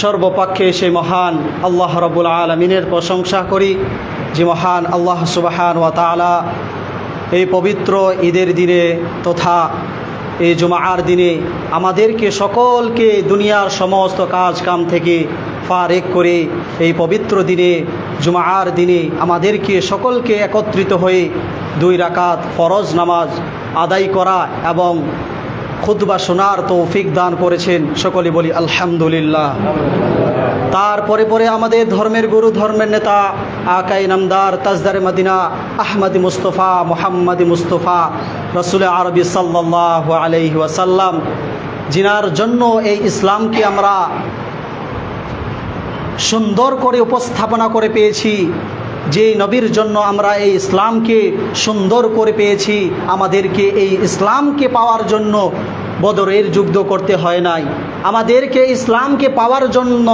সর্বপক্ষে সেই মহান আল্লাহ রাব্বুল আলামিনের প্রশংসা করি, যে মহান আল্লাহ সুবহান ওয়া তাআলা এই পবিত্র ঈদের দিনে তথা এই জুমার দিনে আমাদেরকে সকলকে দুনিয়ার সমস্ত কাজ কাম থেকে ফারেক করে এই পবিত্র দিনে জুমার দিনে আমাদেরকে সকলকে একত্রিত হয়ে 2 রাকাত ফরজ নামাজ আদায় করা এবং খুতবা শোনার তৌফিক দান করেছেন। সকলে বলি আলহামদুলিল্লাহ। তারপরে পরে আমাদের ধর্মের গুরু, ধর্মের নেতা, আকাই নামদার, তাজদারে মদিনা, আহমদ মুস্তফা, মোহাম্মদ মুস্তফা, রসুল আরবি সাল্লাল্লাহু আলাইহি ওয়াসাল্লাম, যিনার জন্য এই ইসলামকে আমরা সুন্দর করে উপস্থাপনা করে পেয়েছি, যে নবীর জন্য আমরা এই ইসলামকে সুন্দর করে পেয়েছি, আমাদেরকে এই ইসলামকে পাওয়ার জন্য বদরের যুদ্ধ করতে হয় নাই, আমাদেরকে ইসলামকে পাওয়ার জন্য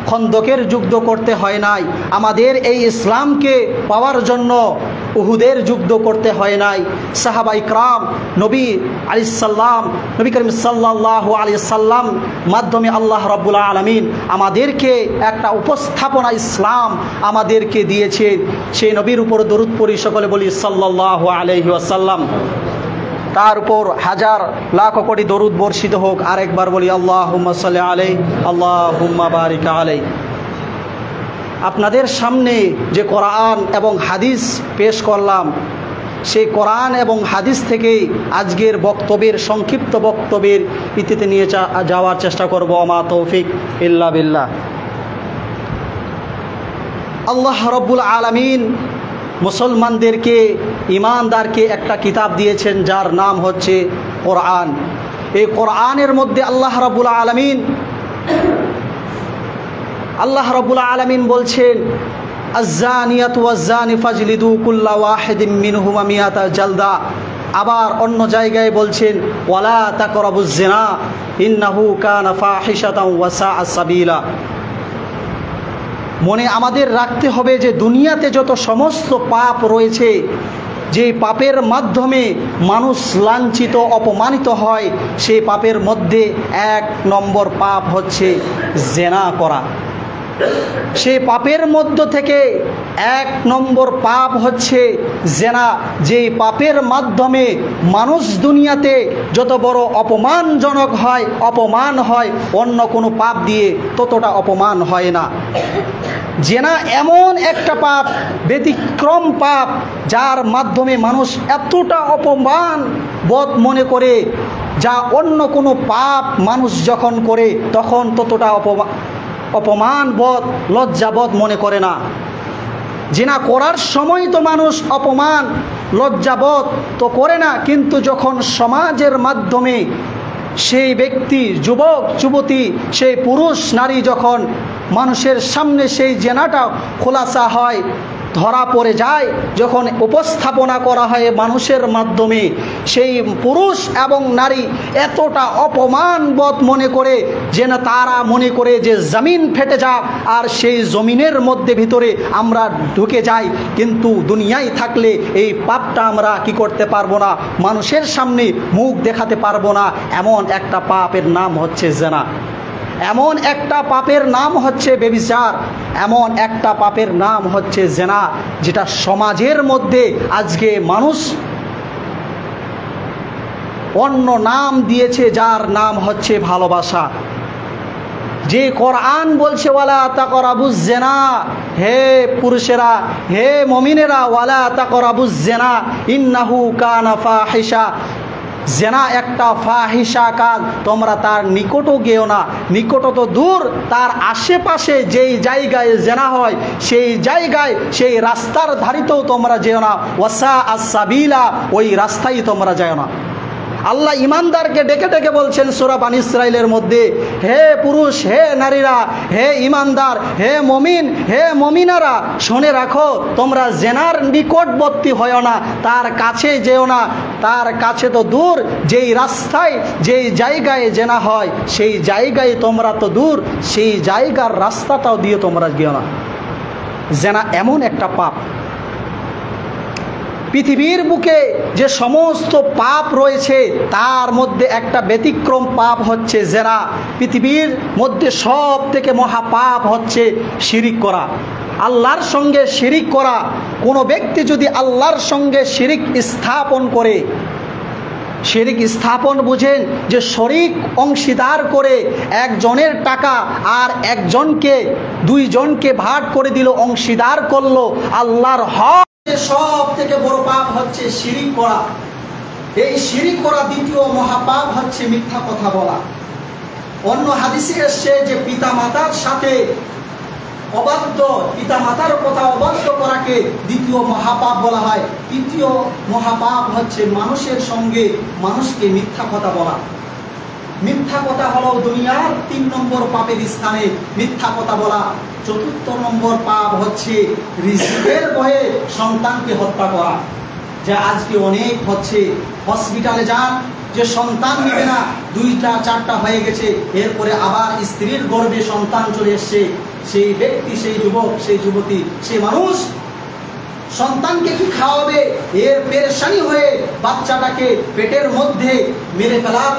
খন্দকের যুদ্ধ করতে হয় নাই, আমাদের এই ইসলামকে পাওয়ার জন্য উহুদের যুদ্ধ করতে হয় নাই। সাহাবা ইকরাম, নবী আলাইহিস সালাম, নবী করিম সাল্লাল্লাহু আলাইহি সাল্লাম মাধ্যমে আল্লাহ রাব্বুল আলামিন আমাদেরকে একটা উপস্থাপনা ইসলাম আমাদেরকে দিয়েছে। সেই নবীর উপর দরুদ পড়ি, সকলে বলি সাল্লাল্লাহু আলাইহি ওয়াসাল্লাম। তার উপর হাজার লাখ কোটি দরুদ বর্ষিত হোক। আরেকবার বলি আল্লাহুম্মা সাল্লি আলাইহি, আল্লাহুম্মা বারিক আলাইহি। আপনাদের সামনে যে কোরআন এবং হাদিস পেশ করলাম, সেই কোরআন এবং হাদিস থেকেই আজকের বক্তব্যের সংক্ষিপ্ত বক্তব্যের ইতিতে নিয়ে যাওয়ার চেষ্টা করব। আমা তৌফিক ইল্লা বিল্লাহ। আল্লাহ রাব্বুল আলামিন মুসলমানদেরকে, ইমানদারকে একটা কিতাব দিয়েছেন যার নাম হচ্ছে কোরআন। এই কোরআনের মধ্যে আল্লাহ রাব্বুল আলামিন বলছেন, আয-যানিয়াতু ওয়াজ-যানি ফাজলিদু কুল্লা ওয়াহিদিম মিনহুমা মিয়াতা জালদা। আবার অন্য জায়গায় বলছেন, ওয়ালা তাকরাবুজ জিনা ইন্নাহু কানা ফাহিশাতাও ওয়া সাআ সাবিলা। মনে আমাদের রাখতে হবে যে দুনিয়াতে যত সমস্ত পাপ রয়েছে, যে পাপের মাধ্যমে মানুষ লাঞ্ছিত অপমানিত হয়, সেই পাপের মধ্যে 1 নম্বর পাপ হচ্ছে জেনা করা। সেই পাপের মধ্য থেকে 1 নম্বর পাপ হচ্ছে জেনা। যেই পাপের মাধ্যমে মানুষ দুনিয়াতে যত বড় অপমানজনক হয়, অপমান হয়, অন্য কোনো পাপ দিয়ে ততটা অপমান হয় না। জেনা এমন একটা পাপ, ব্যতিক্রম পাপ, যার মাধ্যমে মানুষ এতটা অপমান বোধ মনে করে, যা অন্য কোনো পাপ মানুষ যখন করে তখন ততটা অপমান বোধ, লজ্জাবোধ মনে করে না। জিনা করার সময় তো মানুষ অপমান লজ্জাবোধ তো করে না, কিন্তু যখন সমাজের মাধ্যমে সেই ব্যক্তি, যুবক যুবতী, সেই পুরুষ নারী যখন মানুষের সামনে সেই জেনাটা খোলাসা হয়, ধরা পড়ে যায়, যখন উপস্থাপনা করা হয় মানুষের মাধ্যমে, সেই পুরুষ এবং নারী এতটা অপমান বোধ মনে করে যে না, তারা মনে করে যে জমিন ফেটে যাক আর সেই জমিনের মধ্যে ভিতরে আমরা ঢুকে যাই। কিন্তু দুনিয়ায় থাকলে এই পাপটা আমরা কি করতে পারবো না, মানুষের সামনে মুখ দেখাতে পারবো না। এমন একটা পাপের নাম হচ্ছে জেনা, এমন একটা পাপের নাম হচ্ছে ব্যভিচার, এমন একটা পাপের নাম হচ্ছে জেনা, যেটা সমাজের মধ্যে আজকে মানুষ অন্য নাম দিয়েছে, যার নাম হচ্ছে ভালোবাসা। যে কোরআন বলছে ওয়ালা তাকরাবুজ জিনা, হে পুরুষেরা, হে মুমিনেরা, ওয়ালা তাকরাবুজ জিনা ইন্নাহু কানা ফাহিশা। জেনা একটা ফাহিশা কাজ, তোমরা তার নিকটও গেও না, নিকট তো দূর, তার আশেপাশে যেই জায়গায় জেনা হয় সেই জায়গায়, সেই রাস্তার ধারিতেও তোমরা যেও না। ওয়াসা আস-সাবিলা, ওই রাস্তায় তোমরা যেও না। আল্লাহ ইমানদারকে ডেকে ডেকে বলছেন সূরা বানী ইসরাইলের মধ্যে, হে পুরুষ, হে নারীরা, হে ইমানদার, হে মমিন, হে মমিনারা, শুনে রাখো, তোমরা জেনার নিকটবর্তী হও না, তার কাছে যেও না, তার কাছে তো দূর। যেই রাস্তায়, যেই জায়গায় জেনা হয় সেই জায়গায় তোমরা তো দূর, সেই জায়গার রাস্তাটাও দিয়ে তোমরা গিয়েও না। জেনা এমন একটা পাপ, পৃথিবীর বুকে যে সমস্ত পাপ রয়েছে তার মধ্যে একটা ব্যতিক্রম পাপ হচ্ছে জেনা। পৃথিবীর মধ্যে সব থেকে মহাপাপ হচ্ছে শিরিক করা, আল্লাহর সঙ্গে শিরিক করা। কোনো ব্যক্তি যদি আল্লাহর সঙ্গে শিরিক স্থাপন করে, শিরিক স্থাপন বুঝেন যে শরিক অংশীদার করে একজনের টাকা আর একজনকে, দুইজনকে ভাগ করে দিল, অংশীদার করলো আল্লাহর হক। সব থেকে বড় পাপ হচ্ছে শিরিক করা। এই শিরিক করা দ্বিতীয় মহাপাপ হচ্ছে মিথ্যা কথা বলা। অন্য হাদিসে এসছে যে পিতা মাতার সাথে অবাধ্য, পিতা মাতার কথা অবাধ্য করাকে দ্বিতীয় মহাপাপ বলা হয়। তৃতীয় মহাপাপ হচ্ছে মানুষের সঙ্গে মানুষকে মিথ্যা কথা বলা। মিথ্যা কথা হলো দুনিয়ার 3 নম্বর পাপের স্থানে মিথ্যা কথা বলা। 4র্থ নম্বর পাপ হচ্ছে রিজিকের ভয়ে সন্তানকে হত্যা করা, যা আজকে অনেক হচ্ছে। হসপিটালে যান, যে সন্তান নেবে না, 2টা 4টা হয়ে গেছে, এরপরে আবার স্ত্রীর গর্ভে সন্তান চলে এসছে, সেই ব্যক্তি, সেই যুবক, সেই যুবতী, সেই মানুষ সন্তানকে কি খাওয়াবে, এর পেরেশানি হয়ে বাচ্চাটাকে পেটের মধ্যে মেরে ফেলার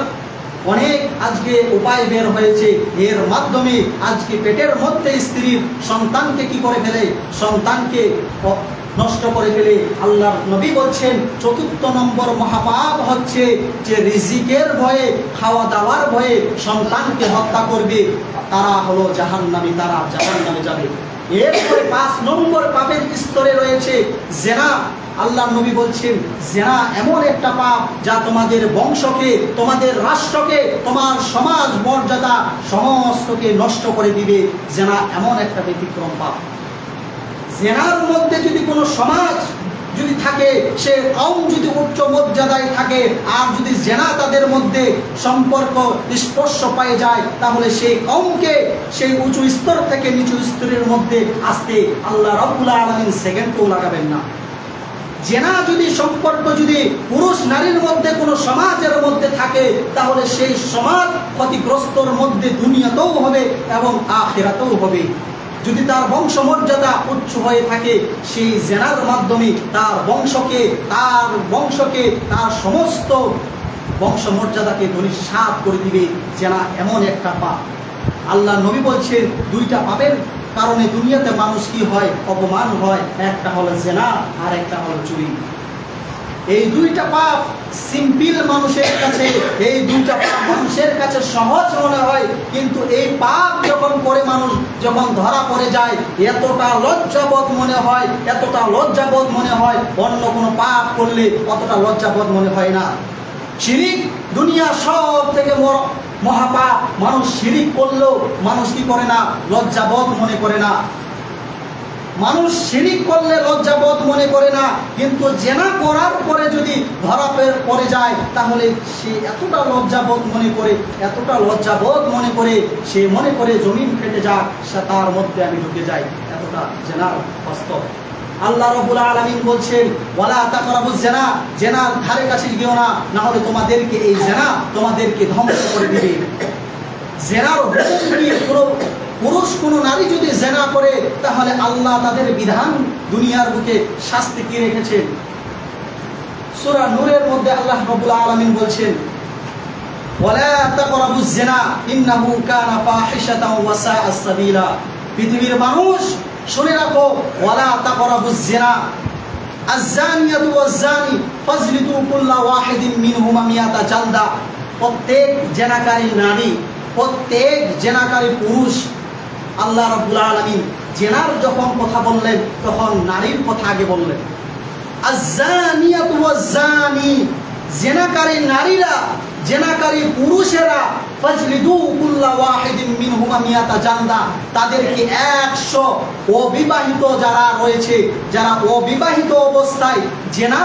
অনেক আজকে উপায় বের হয়েছে। এর মাধ্যমে আজকে পেটের মধ্যে স্ত্রীর সন্তানকে কি করে ফেলে, সন্তানকে নষ্ট করে ফেলে। আল্লাহর নবী বলছেন 4র্থ নম্বর মহাপাপ হচ্ছে যে রিজিকের ভয়ে, খাওয়া দাওয়ার ভয়ে সন্তানকে হত্যা করবে, তারা হলো জাহান্নামী, তারা জাহান্নামে যাবে। এরপরে 5 নম্বর পাপের স্তরে রয়েছে জেনা। আল্লাহর নবী বলছেন জেনা এমন একটা পাপ যা তোমাদের বংশকে, তোমাদের রাষ্ট্রকে, তোমার সমাজ মর্যাদা সমস্তকে নষ্ট করে দিবে। জেনা এমন একটা ব্যতিক্রম পাপ। জেনার মধ্যে যদি কোনো সমাজ যদি থাকে, সে কওম যদি উচ্চ মর্যাদায় থাকে, আর যদি জেনা তাদের মধ্যে সম্পর্ক স্পর্শ পায়ে যায়, তাহলে সেই কওমকে সেই উঁচু স্তর থেকে নিচু স্তরের মধ্যে আসতে আল্লাহ রাব্বুল আলামিন সেকেন্ডও লাগাবেন না। জেনা যদি সম্পর্ক যদি পুরুষ নারীর মধ্যে কোনো সমাজের মধ্যে থাকে, তাহলে সেই সমাজ ক্ষতিগ্রস্তর মধ্যে দুনিয়াতেও হবে এবং আখিরাতেও হবে। যদি তার বংশমর্যাদা উচ্চ হয়ে থাকে, সেই জেনার মাধ্যমে তার বংশকে, তার সমস্ত বংশমর্যাদাকে ধূলিসাৎ করে দিবে। জেনা এমন একটা পাপ। আল্লাহ নবী বলছেন 2টা পাপের কারণে দুনিয়াতে মানুষ কি হয়, অপমান হয়। একটা হলো জেনা আর একটা হলো চুরি। এই 2টা পাপ সিম্পল মানুষের কাছে, এই 2টা পাপ মানুষের কাছে সহজ মনে হয়, কিন্তু এই পাপ যখন করে মানুষ যখন ধরা পড়ে যায়, এতটা লজ্জাবোধ মনে হয়, এতটা লজ্জাবোধ মনে হয়, অন্য কোনো পাপ করলে অতটা লজ্জাবোধ মনে হয় না। শিরিক দুনিয়া সব থেকে মহাপাপ। মানুষ শিরিক করলেও মানুষ কি করে না, লজ্জাবোধ মনে করে না। মানুষ শিরিক করলে লজ্জাবোধ মনে করে না, কিন্তু জেনা করার পরে যদি ধরা পড়ে যায়, তাহলে সে এতটা লজ্জাবোধ মনে করে, এতটা লজ্জাবোধ মনে করে, সে মনে করে জমিন ফেটে যাক, সে তার মধ্যে আমি ঢুকে যাই। এতটা জেনার বাস্তব। আল্লাহ রাব্বুল আলামিন বলছেন ওয়ালা তাকরাবুজ জিনা, জেনার ধারে কাছে গিয়েও না, না হলে তোমাদেরকে এই জেনা তোমাদেরকে ধ্বংস করে দিবে। জেনার হুকুম কি, পুরুষ কোনো নারী যদি জেনা করে, তাহলে আল্লাহ তাদের বিধান দুনিয়ার বুকে শাস্তি কি রেখেছেন। সূরা নূরের মধ্যে আল্লাহ রাব্বুল আলামিন বলছেন ওয়ালা তাকরাবুজ জিনা ইন্নাহু কানা ফাহিশাতাও ওয়া সাআ সাবিলা। পৃথিবীর মানুষ শুনে রাখো, ওয়ালা তাকরাবুজ জিনা আয-যানিয়াতু ওয়াজ-যানি ফাজলিদু কুল্লা ওয়াহিদিন মিনহুমা মিয়াতা জালদা। প্রত্যেক জেনাকারী নারী, প্রত্যেক জেনাকারী পুরুষ, আল্লাহ রাব্বুল আলামিন জেনার যখন কথা বললেন তখন নারীর কথা আগে বললেন। আয-যানিয়াতু ওয়াজ-যানি, জেনাকারী নারীরা, জেনাকারী পুরুষেরা, ফাজলিদু কুল্লা ওয়াহিদিন মিনহুমা মিয়াতা জালদা, তাদেরকে 100 অবিবাহিত যারা রয়েছে, যারা অবিবাহিত অবস্থায় জেনা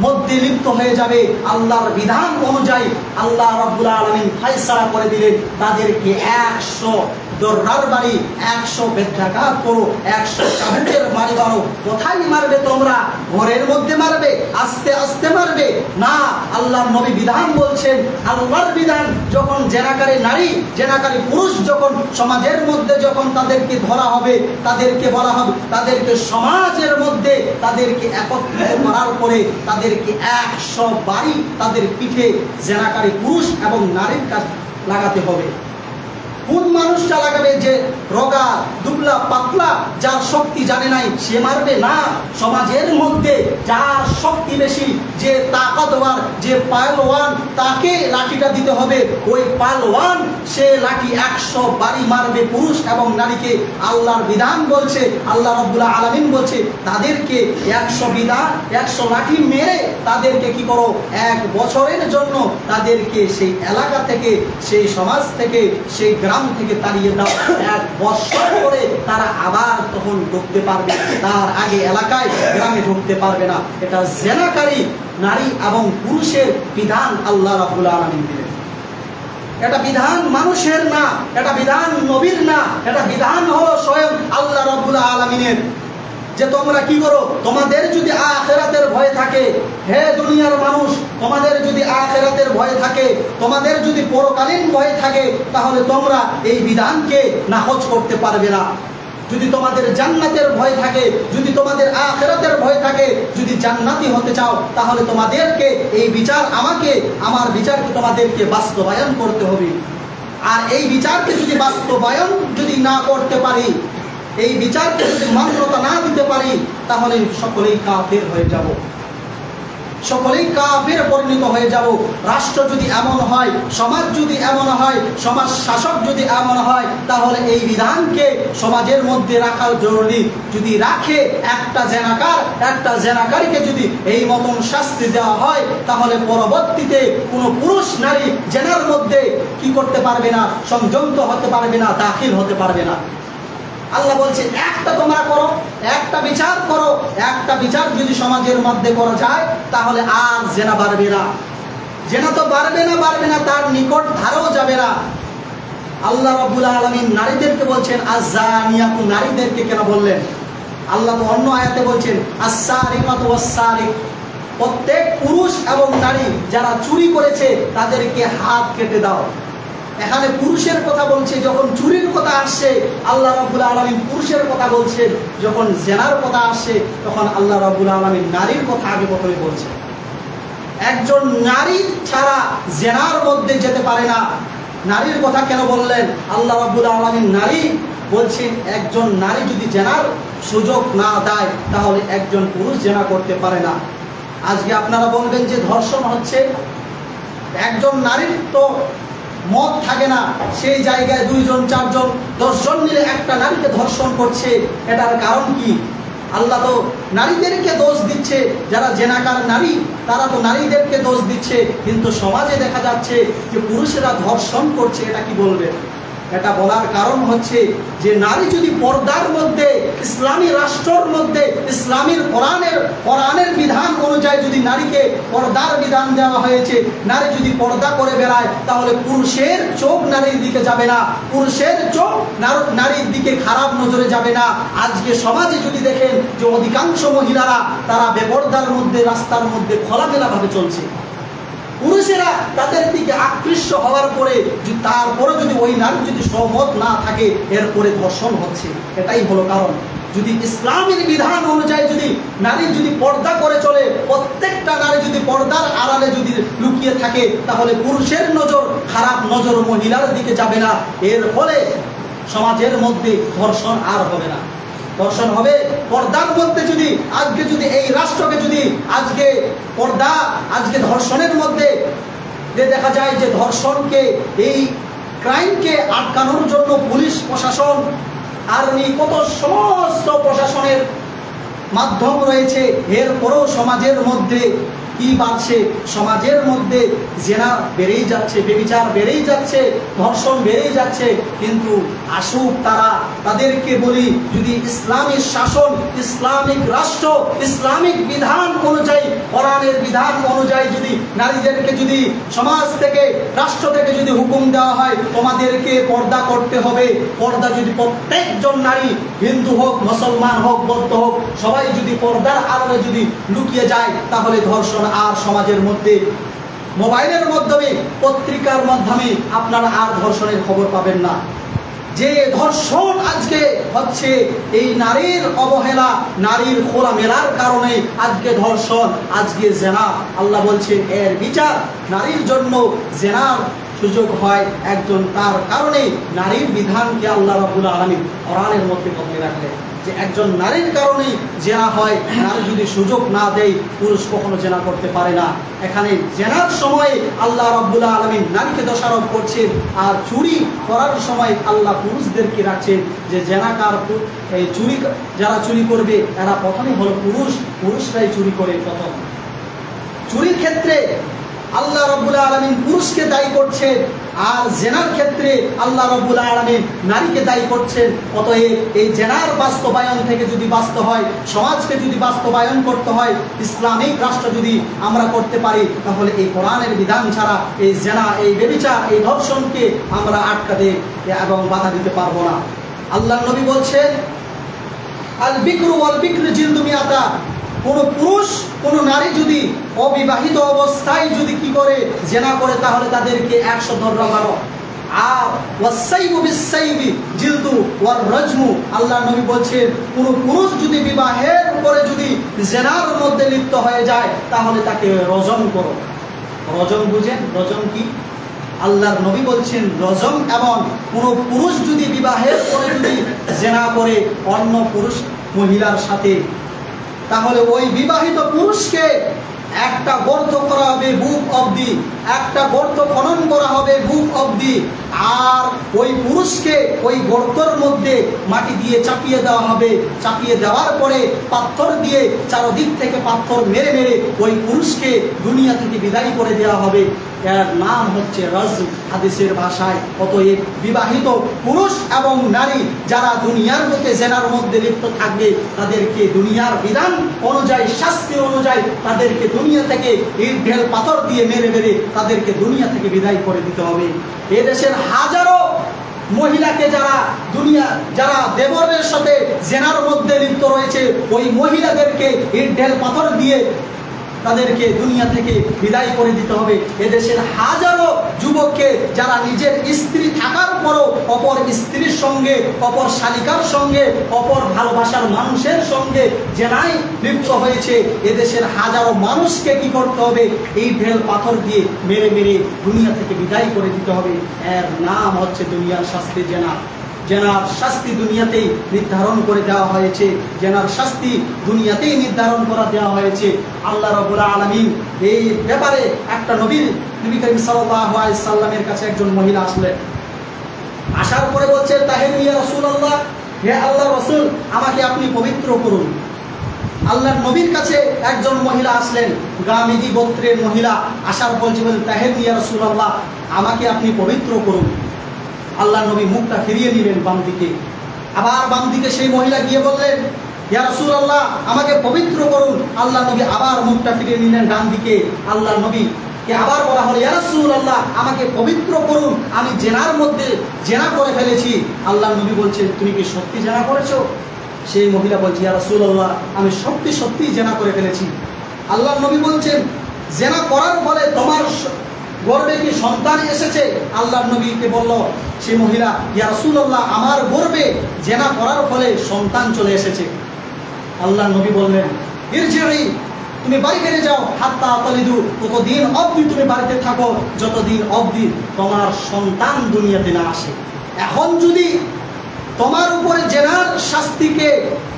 মধ্যে লিপ্ত হয়ে যাবে, আল্লাহর বিধান অনুযায়ী আল্লাহ রাব্বুল আলামিন ফয়সালা করে দিলেন তাদেরকে 100 দররার বাড়ি, 100 বেত্রাঘাত করো, 100 চাবুকের বাড়ি মারো। কোথায় মারবে তোমরা? ঘরের মধ্যে মারবে? আস্তে আস্তে মারবে? না, আল্লাহর নবী বিধান বলছেন, আল্লাহর বিধান যখন জেনাকারী নারী, জেনাকারী পুরুষ যখন সমাজের মধ্যে যখন তাদেরকে ধরা হবে, তাদেরকে বলা হবে, তাদেরকে সমাজের মধ্যে তাদেরকে একত্রিত করার পরে তাদেরকে 100 বাড়ি তাদের পিঠে জেনাকারী পুরুষ এবং নারীর কাছে লাগাতে হবে। কোন মানুষটা লাগাবে? যে রোগা, দুবলা, পাতলা, যার শক্তি জানে নাই সে মারবে? না, সমাজের মধ্যে যার শক্তি বেশি, যে তাকতওয়ার, যে পালওয়ান, তাকে লাঠিটা দিতে হবে। ওই পালওয়ান সে লাঠি 100 বাড়ি মারবে পুরুষ এবং নারীকে। আল্লাহর বিধান বলছে, আল্লাহ রাব্বুল আলামিন বলছে তাদেরকে 100 লাঠি মেরে তাদেরকে কি করো? 1 বছরের জন্য তাদেরকে সেই এলাকা থেকে, সেই সমাজ থেকে, সেই গ্রাম থেকে তাড়িয়ে দাও। 1 বছর পরে তারা আবার তখন ঢুকতে পারবে, তার আগে এলাকায় গ্রামে ঢুকতে পারবে না। এটা জেনাকারী নারী এবং পুরুষের বিধান আল্লাহ রাব্বুল আলামিন দিলেন। এটা বিধান মানুষের না, এটা বিধান নবীর না, এটা বিধান হলো স্বয়ং আল্লাহ রাব্বুল আলামিনের। যে তোমরা কি করো? তোমাদের যদি আখিরাতের ভয় থাকে, হে দুনিয়ার মানুষ, তোমাদের যদি আখিরাতের ভয় থাকে, তোমাদের যদি পরকালীন ভয় থাকে, তাহলে তোমরা এই বিধানকে নাকচ করতে পারবে না। যদি তোমাদের জান্নাতের ভয় থাকে, যদি তোমাদের আখিরাতের ভয় থাকে, যদি জান্নাতি হতে চাও, তাহলে তোমাদেরকে এই বিচার, আমাকে, আমার বিচারকে তোমাদেরকে বাস্তবায়ন করতে হবে। আর এই বিচারকে যদি বাস্তবায়ন যদি না করতে পারি, এই বিচারকে যদি মান্যতা না দিতে পারি, তাহলে সকলেই কাফের হয়ে যাব, সকলেই কাফের পরিণত হয়ে যাব। রাষ্ট্র যদি এমন হয়, সমাজ যদি এমন হয়, সমাজ শাসক যদি এমন হয়, তাহলে এই বিধানকে সমাজের মধ্যে রাখার জরুরি। যদি রাখে, একটা জেনাকারীকে যদি এই মতন শাস্তি দেওয়া হয়, তাহলে পরবর্তীতে কোনো পুরুষ নারী জেনার মধ্যে কি করতে পারবে না? সংযত হতে পারবে না, দাখিল হতে পারবে না। আল্লাহ বলছে একটা তোমরা করো, একটা বিচার করো। একটা বিচার যদি সমাজের মধ্যে করা যায়, তাহলে আর জেনা বাড়বে না। জেনা তো বাড়বে না, তার নিকট ধারেও যাবে না। আল্লাহ রাব্বুল আলামিন নারীদেরকে বলছেন আয-যানিয়াতু, নারীদেরকে কেন বললেন? আল্লাহ তো অন্য আয়াতে বলছেন আস-সারিকাতু ওয়াস-সারিক, প্রত্যেক পুরুষ এবং নারী যারা চুরি করেছে তাদেরকে হাত কেটে দাও। এখানে পুরুষের কথা বলছে, যখন চুরির কথা আসছে আল্লাহ রাব্বুল আলামিন পুরুষের কথা বলছেন, যখন জেনার কথা আসছে তখন আল্লাহ রাব্বুল আলামিন নারীর কথা আগে প্রথমে বলছে। একজন নারী ছাড়া জেনার মধ্যে যেতে পারে না। নারীর কথা কেন বললেন? আল্লাহ রাব্বুল আলামিন নারী বলছেন, একজন নারী যদি জেনার সুযোগ না দেয়, তাহলে একজন পুরুষ জেনা করতে পারে না। আজকে আপনারা বলবেন যে ধর্ষণ হচ্ছে, একজন নারীর তো মত থাকে না, সেই জায়গায় 2 জন 4 জন 10 জন মিলে একটা নারীকে ধর্ষণ করছে। এটার কারণ কি? আল্লাহ তো নারীদেরকে দোষ দিচ্ছে, যারা জেনাকার নারী তারা তো নারীদেরকে দোষ দিচ্ছে, কিন্তু সমাজে দেখা যাচ্ছে যে পুরুষেরা ধর্ষণ করছে। এটা কি বলবে? এটা বলার কারণ হচ্ছে যে নারী যদি পর্দার মধ্যে, ইসলামী রাষ্ট্রের মধ্যে, ইসলামীর কোরআনের বিধান অনুযায়ী যদি নারীকে পর্দার বিধান দেওয়া হয়েছে, নারী যদি পর্দা করে বেড়ায়, তাহলে পুরুষের চোখ নারীর দিকে যাবে না, পুরুষের চোখ নারীর দিকে খারাপ নজরে যাবে না। আজকে সমাজে যদি দেখেন যে অধিকাংশ মহিলারা তারা বেপর্দার মধ্যে, রাস্তার মধ্যে খোলামেলাভাবে চলছে, পুরুষেরা তাদের দিকে আকৃষ্ট হওয়ার পরে তারপরে যদি ওই নারী যদি সহমত না থাকে, এরপরে ধর্ষণ হচ্ছে। এটাই হলো কারণ। যদি ইসলামের বিধান অনুযায়ী যদি নারী যদি পর্দা করে চলে, প্রত্যেকটা নারী যদি পর্দার আড়ালে যদি লুকিয়ে থাকে, তাহলে পুরুষের নজর, খারাপ নজর মহিলার দিকে যাবে না। এর ফলে সমাজের মধ্যে ধর্ষণ আর হবে না। ধর্ষণ হবে পর্দার মধ্যে। যদি আজকে যদি এই রাষ্ট্রকে যদি আজকে পর্দা, আজকে ধর্ষণের মধ্যে দেখা যায় যে ধর্ষণকে, এই ক্রাইমকে আটকানোর জন্য পুলিশ প্রশাসন, আর্মি, কত সমস্ত প্রশাসনের মাধ্যম রয়েছে, এরপরেও সমাজের মধ্যে কি বাড়ছে? সমাজের মধ্যে জেনা বেড়েই যাচ্ছে, ব্যভিচার বেড়েই যাচ্ছে, ধর্ষণ বেড়েই যাচ্ছে। কিন্তু আসুক তাদেরকে বলি, যদি ইসলামিক শাসন, ইসলামিক রাষ্ট্র, ইসলামিক বিধান অনুযায়ী, কোরআনের বিধান অনুযায়ী যদি নারীদেরকে যদি সমাজ থেকে, রাষ্ট্র থেকে যদি হুকুম দেওয়া হয় তোমাদেরকে পর্দা করতে হবে, পর্দা যদি প্রত্যেকজন নারী, হিন্দু হোক, মুসলমান হোক, বৌদ্ধ হোক, সবাই যদি পর্দার আড়ালে যদি লুকিয়ে যায়, তাহলে ধর্ষণ আর সমাজের মধ্যে, মোবাইলের মাধ্যমে, পত্রিকার মাধ্যমে আপনারা আর ধর্ষণের খবর পাবেন না। যে ধর্ষণ আজকে হচ্ছে, এই নারীর অবহেলা, নারীর খোলামেলার কারণে আজকে ধর্ষণ, আজকে জেনা। আল্লাহ বলছেন এর বিচার নারীর জন্য জেনার সুযোগ হয় একজন, তার কারণে নারীর বিধানকে আল্লাহ রাব্বুল আলামিন কোরআনের মধ্যে বলে রাখলেন যে একজন নারীর কারণেই জেনা হয়। নারী যদি সুযোগ না দেয়, পুরুষ কখনো জেনা করতে পারে না। এখানে জেনার সময় আল্লাহ রাব্বুল আলামিন নারীকে দোষারোপ করছেন, আর চুরি করার সময় আল্লাহ পুরুষদেরকে রাখছেন যে জেনাকার, এই চুরি যারা চুরি করবে এরা প্রথমে হলো পুরুষরাই চুরি করে প্রথম। চুরির ক্ষেত্রে আল্লাহ রাব্বুল আলামিন পুরুষকে দায়ী করছেন, আর জেনার ক্ষেত্রে আল্লাহ রাব্বুল আলামিন নারীকে দায়ী করছেন। অতএব এই জেনার বাস্তবায়ন থেকে যদি বাঁচতে হয়, সমাজকে যদি বাস্তবায়ন করতে হয়, ইসলামিক রাষ্ট্র যদি আমরা করতে পারি, তাহলে এই কোরআনের বিধান ছাড়া এই জেনা, এই ব্যভিচার, এই ধর্ষণকে আমরা আটকাতে এবং বাধা দিতে পারবো না। আল্লাহ নবী বলছেন আল বিকরু ওয়াল বিকরু জিলদু মিয়াতা, কোনো পুরুষ, কোনো নারী যদি অবিবাহিত অবস্থায় যদি কি করে জেনা করে, তাহলে তাদেরকে 100 দণ্ড মারো। আর ওয়াসাইবু বিসাইবি জিলদু ওয়ার রাজমু, আল্লাহ নবী বলছেন কোনো পুরুষ যদি বিবাহের পরে যদি জেনার মধ্যে লিপ্ত হয়ে যায়, তাহলে তাকে রজম করো। রজম বুঝেন? রজম কি? আল্লাহর নবী বলছেন রজম এমন, কোনো পুরুষ যদি বিবাহের পরে যদি জেনা করে অন্য পুরুষ মহিলার সাথে, তাহলে ওই বিবাহিত পুরুষকে একটা গর্ত করা হবে বুক অবধি, একটা গর্ত খনন করা হবে বুক অবধি, আর ওই পুরুষকে ওই গর্তর মধ্যে মাটি দিয়ে চাপিয়ে দেওয়া হবে। চাপিয়ে দেওয়ার পরে পাথর দিয়ে চারদিক থেকে পাথর মেরে মেরে ওই পুরুষকে দুনিয়া থেকে বিদায় করে দেওয়া হবে। এর নাম হচ্ছে রাজম হাদিসের ভাষায়। অতএব বিবাহিত পুরুষ এবং নারী যারা দুনিয়ার মধ্যে জেনার মধ্যে লিপ্ত থাকবে, তাদেরকে দুনিয়ার বিধান অনুযায়ী, শাস্তি অনুযায়ী তাদেরকে দুনিয়া থেকে ইট ঢেল পাথর দিয়ে মেরে মেরে তাদেরকে দুনিয়া থেকে বিদায় করে দিতে হবে। এদেশের হাজারো মহিলাকে যারা দেবরের সাথে জেনার মধ্যে লিপ্ত রয়েছে, ওই মহিলাদেরকে ইট ঢেল পাথর দিয়ে তাদেরকে দুনিয়া থেকে বিদায় করে দিতে হবে। এদেশের হাজারো যুবককে যারা নিজের স্ত্রী থাকার পরও অপর স্ত্রীর সঙ্গে, অপর শালিকার সঙ্গে, অপর ভালোবাসার মানুষের সঙ্গে জেনায় লিপ্ত হয়েছে, এদেশের হাজারো মানুষকে কি করতে হবে? এই ঢেল পাথর দিয়ে মেরে মেরে দুনিয়া থেকে বিদায় করে দিতে হবে। এর নাম হচ্ছে দুনিয়ার শাস্তি জেনা। জেনার শাস্তি দুনিয়াতেই নির্ধারণ করে দেওয়া হয়েছে, জেনার শাস্তি দুনিয়াতেই নির্ধারণ করা দেওয়া হয়েছে। আল্লাহ রাব্বুল আলামিন এই ব্যাপারে একটা নবী করিম সাল্লাল্লাহু আলাইহি সাল্লামের কাছে একজন মহিলা আসলেন। আসার পরে বলছেন তাহিরু ইয়া রাসূলুল্লাহ, হে আল্লাহর রাসূল, আমাকে আপনি পবিত্র করুন। আল্লাহর নবীর কাছে একজন মহিলা আসলেন, গামিদি গোত্রের মহিলা। আসার বলছে তাহিরু ইয়া রাসূলুল্লাহ, আমাকে আপনি পবিত্র করুন। আল্লাহ নবী মুখটা ফিরিয়ে নিলেন বাম দিকে। আবার বাম দিকে সেই মহিলা গিয়ে বললেন ইয়া রাসূলুল্লাহ, আমাকে পবিত্র করুন। আল্লাহ নবী আবার মুখটা ফিরিয়ে নিলেন ডান দিকে। আল্লাহ নবীকে আবার বলা হলো ইয়া রাসূলুল্লাহ, আমাকে পবিত্র করুন, আমি জেনার মধ্যে জেনা করে ফেলেছি। আল্লাহ নবী বলছেন তুমি কি সত্যি জেনা করেছো? সেই মহিলা বলছে ইয়া রাসূলুল্লাহ, আমি সত্যি জেনা করে ফেলেছি। আল্লাহ নবী বলছেন জেনা করার ফলে তোমার গর্বে কি সন্তান এসেছে? আল্লাহ নবীকে বলল সেই মহিলা ইয়া রাসূলুল্লাহ, আমার গর্বে জেনা করার ফলে সন্তান চলে এসেছে। আল্লাহ নবী বললেন ইরজিই, তুমি বাড়ি ফিরে যাও, হাত্তা তালিদু, ততদিন অবধি তুমি বাড়িতে থাকো যতদিন অবধি তোমার সন্তান দুনিয়াতে না আসে। এখন যদি তোমার উপরে জেনার শাস্তিকে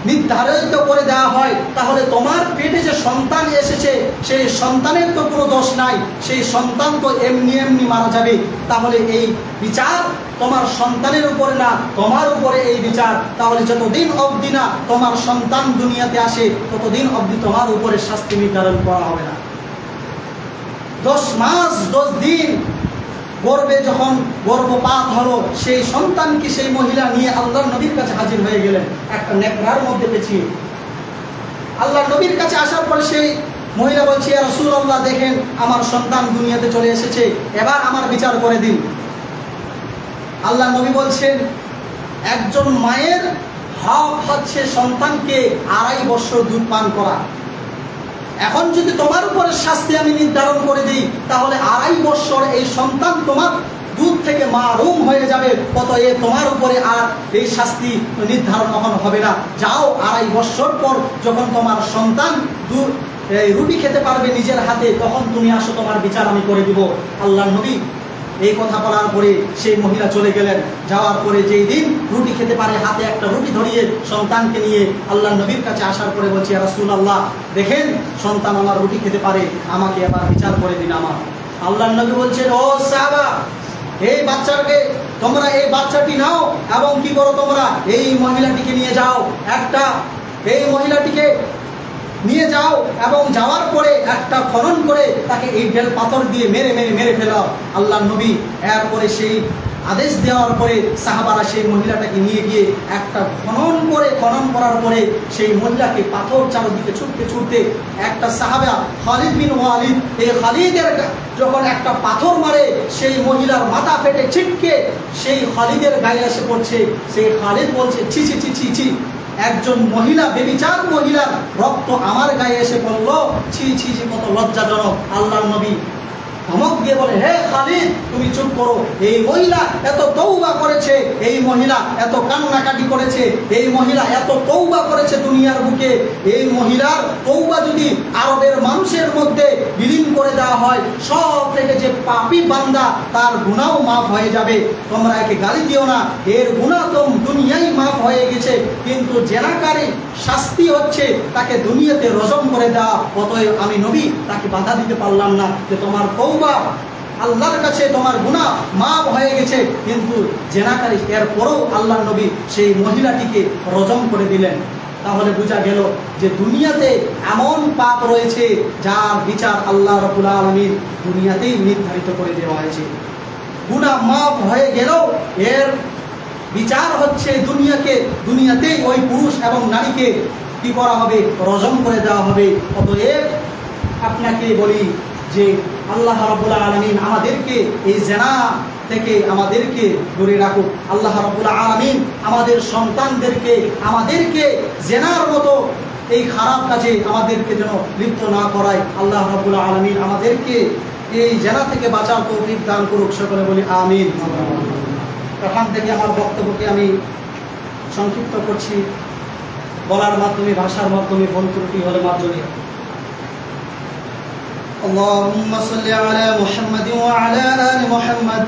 নির্ধারিত করে দেওয়া হয়, তাহলে তোমার পেটে যে সন্তান এসেছে সেই সন্তানের তো কোনো দোষ নাই, সেই সন্তান তো এমনি মারা যাবে। তাহলে এই বিচার তোমার সন্তানের উপরে না, তোমার উপরে এই বিচার। তাহলে যতদিন অবধি না তোমার সন্তান দুনিয়াতে আসে, ততদিন অবধি তোমার উপরে শাস্তি নির্ধারণ করা হবে না। 10 মাস 10 দিন গর্ভে যখন গর্ভপাত হলো, সেই সন্তানকে সেই মহিলা নিয়ে আল্লাহর নবীর কাছে হাজির হয়ে গেলেন, একটা নেকড়ার মধ্যে পেঁচিয়ে। আল্লাহর নবীর কাছে আসার পরে সেই মহিলা বলছে, ইয়া রাসূলুল্লাহ, দেখেন আমার সন্তান দুনিয়াতে চলে এসেছে, এবার আমার বিচার করে দিন। আল্লাহর নবী বলছেন, একজন মায়ের হক হচ্ছে সন্তানকে 2.5 বছর দুধ পান করা। এখন যদি তোমার উপরে শাস্তি আমি নির্ধারণ করে দিই, তাহলে 2.5 বছর এই সন্তান তোমার দুধ থেকে মাহরুম হয়ে যাবে। অতএব তোমার উপরে আর এই শাস্তি নির্ধারণ এখন হবে না। যাও, 2.5 বছর পর যখন তোমার সন্তান রুটি খেতে পারবে নিজের হাতে, তখন তুমি আসো, তোমার বিচার আমি করে দিব। আল্লাহর নবী এই কথা বলার পরে সেই মহিলা চলে গেলেন। যাওয়ার পরে যেই দিন রুটি খেতে পারে, হাতে একটা রুটি ধরিয়ে সন্তানকে নিয়ে আল্লাহর নবীর কাছে আসার পরে বলছে, ইয়া রাসূলুল্লাহ, দেখেন সন্তান আমার রুটি খেতে পারে, আমাকে এবার বিচার করে দিন আমার। আল্লাহর নবী বলছেন, ও সাহাবা, এই বাচ্চাকে তোমরা, এই বাচ্চাটি নাও এবং কি করো, তোমরা এই মহিলাটিকে নিয়ে যাও, এই মহিলাটিকে নিয়ে যাও এবং যাওয়ার পরে একটা খনন করে তাকে এই ঢেল পাথর দিয়ে মেরে ফেলাও। আল্লাহর নবী এরপরে সেই আদেশ দেওয়ার পরে সাহাবারা সেই মহিলাটাকে নিয়ে গিয়ে একটা খনন করার পরে সেই মহিলাকে পাথর চারদিকে ছুটতে একটা সাহাবা খালিদ বিন ওয়ালিদ, এই খালিদের যখন একটা পাথর মারে, সেই মহিলার মাথা ফেটে ছিটকে সেই খালিদের গায়ে এসে পড়ছে। সেই খালিদ বলছে, ছি ছি ছি ছি ছি, একজন মহিলা, বেবিচার মহিলার রক্ত আমার গায়ে এসে পড়লো, ছি ছি ছি, কত লজ্জাজনক। আল্লাহর নবী ধমক দিয়ে বলে, হে খালিদ, তুমি চুপ করো। এই মহিলা এত তওবা করেছে, এই মহিলা এত কান্নাকাটি করেছে, এই মহিলা এত তওবা করেছে দুনিয়ার বুকে। এই মহিলার তওবা যদি আরবের মানুষের মধ্যে বিলীন করে দেওয়া হয়, সব থেকে যে পাপী বান্দা তার গুনাহ মাফ হয়ে যাবে। তোমরা একে গালি দিও না, এর গুনাহ তো দুনিয়ায় মাফ হয়ে গেছে, কিন্তু জেনাকারী শাস্তি হচ্ছে তাকে দুনিয়াতে রজম করে দেওয়া। অতএব আমি নবী তাকে বাধা দিতে পারলাম না যে তোমার তওবা আল্লাহর কাছে, তোমার গুনাহ মাফ হয়ে গেছে, কিন্তু জেনাকারী। এরপরও আল্লাহর নবী সেই মহিলাটিকে রজম করে দিলেন। তাহলে বোঝা গেল যে দুনিয়াতে এমন পাপ রয়েছে যার বিচার আল্লাহ রাব্বুল আলামিন দুনিয়াতেই নির্ধারিত করে দেওয়া হয়েছে। গুনাহ মাফ হয়ে গেলেও এর বিচার হচ্ছে দুনিয়াতেই ওই পুরুষ এবং নারীকে কি করা হবে, রজম করে দেওয়া হবে। অতএব আপনাকে বলি যে আল্লাহ রাব্বুল আলামিন আমাদেরকে এই জিনা থেকে আমাদেরকে দূরে রাখুক। আল্লাহ রাব্বুল আলামিন আমাদের সন্তানদেরকে আমাদেরকে জিনার মতো এই খারাপ কাজে আমাদেরকে যেন লিপ্ত না করায়। আল্লাহ রাব্বুল আলামিন আমাদেরকে এই জিনা থেকে বাঁচার তৌফিক দান করুক। সকলে বলি আমিন। এখান থেকে আমার বক্তব্যকে আমি সংক্ষিপ্ত করছি, বলার মাধ্যমে, ভাষার মাধ্যমে ভুল ত্রুটি হলে মার্জনীয়। اللهم صل على محمد وعلى آل محمد